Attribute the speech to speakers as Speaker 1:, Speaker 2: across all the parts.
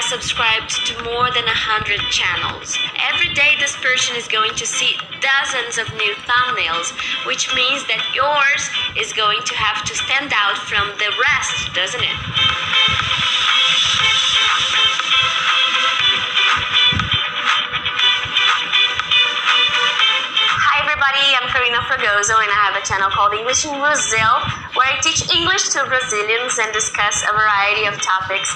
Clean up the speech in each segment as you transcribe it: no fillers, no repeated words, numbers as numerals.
Speaker 1: has subscribed to more than 100 channels. Every day this person is going to see dozens of new thumbnails, which means that yours is going to have to stand out from the rest, doesn't it? Hi everybody, I'm Carina Fragozo and I have a channel called English in Brazil, where I teach English to Brazilians and discuss a variety of topics.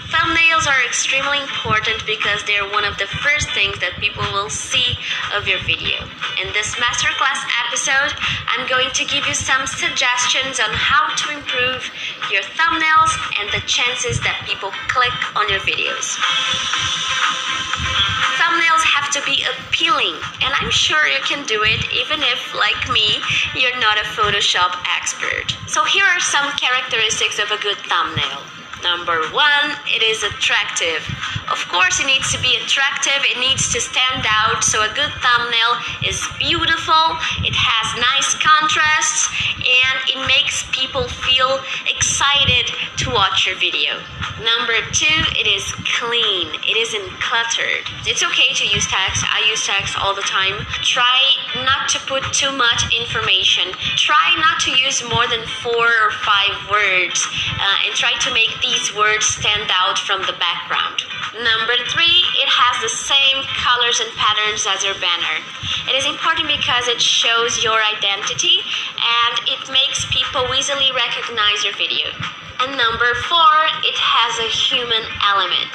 Speaker 1: Thumbnails are extremely important because they're one of the first things that people will see of your video. In this masterclass episode, I'm going to give you some suggestions on how to improve your thumbnails and the chances that people click on your videos. Thumbnails have to be appealing, and I'm sure you can do it even if, like me, you're not a Photoshop expert. So here are some characteristics of a good thumbnail. Number 1, it is attractive. Of course, it needs to be attractive, it needs to stand out, so a good thumbnail is beautiful, it has nice contrasts, and it makes people feel excited to watch your video. Number 2, it is clean, it isn't cluttered. It's okay to use text, I use text all the time. Try not to put too much information. Try not to use more than 4 or 5 words, and try to make these words stand out from the background. Number 3, it has the same colors and patterns as your banner. It is important because it shows your identity and it makes people easily recognize your video. And number 4, it has a human element.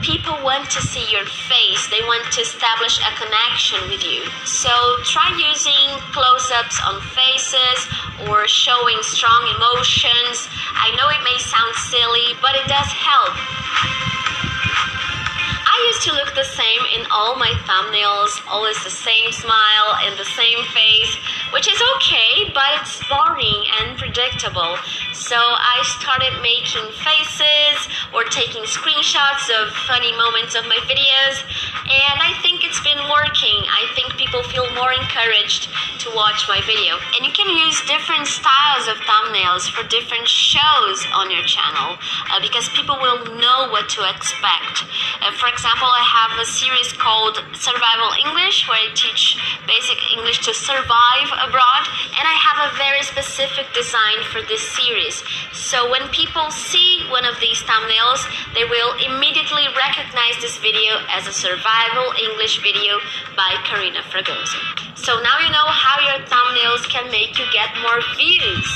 Speaker 1: People want to see your face, they want to establish a connection with you. So try using close-ups on faces or showing strong emotions. I know it may sound silly, but it does help. I used to look the same in all my thumbnails, always the same smile and the same face, which is okay, but it's boring and predictable. So I started making faces or taking screenshots of funny moments of my videos, and I think it's been working. I think people feel more encouraged to watch my video. And you can use different styles of thumbnails for different shows on your channel because people will know what to expect. For example, I have a series called Survival English where I teach basic English to survive abroad, and I have a very specific design for this series. So when people see one of these thumbnails, they will immediately recognize this video as a survival English video by Carina Fragozo. So now you know how your thumbnails can make you get more views.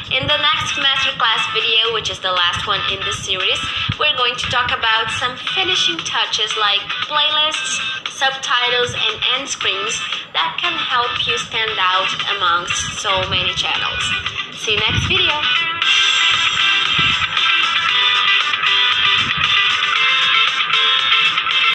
Speaker 1: In the next masterclass video, which is the last one in this series, we're going to talk about some finishing touches like playlists, subtitles, and end screens that can help you stand out amongst so many channels. See you next video.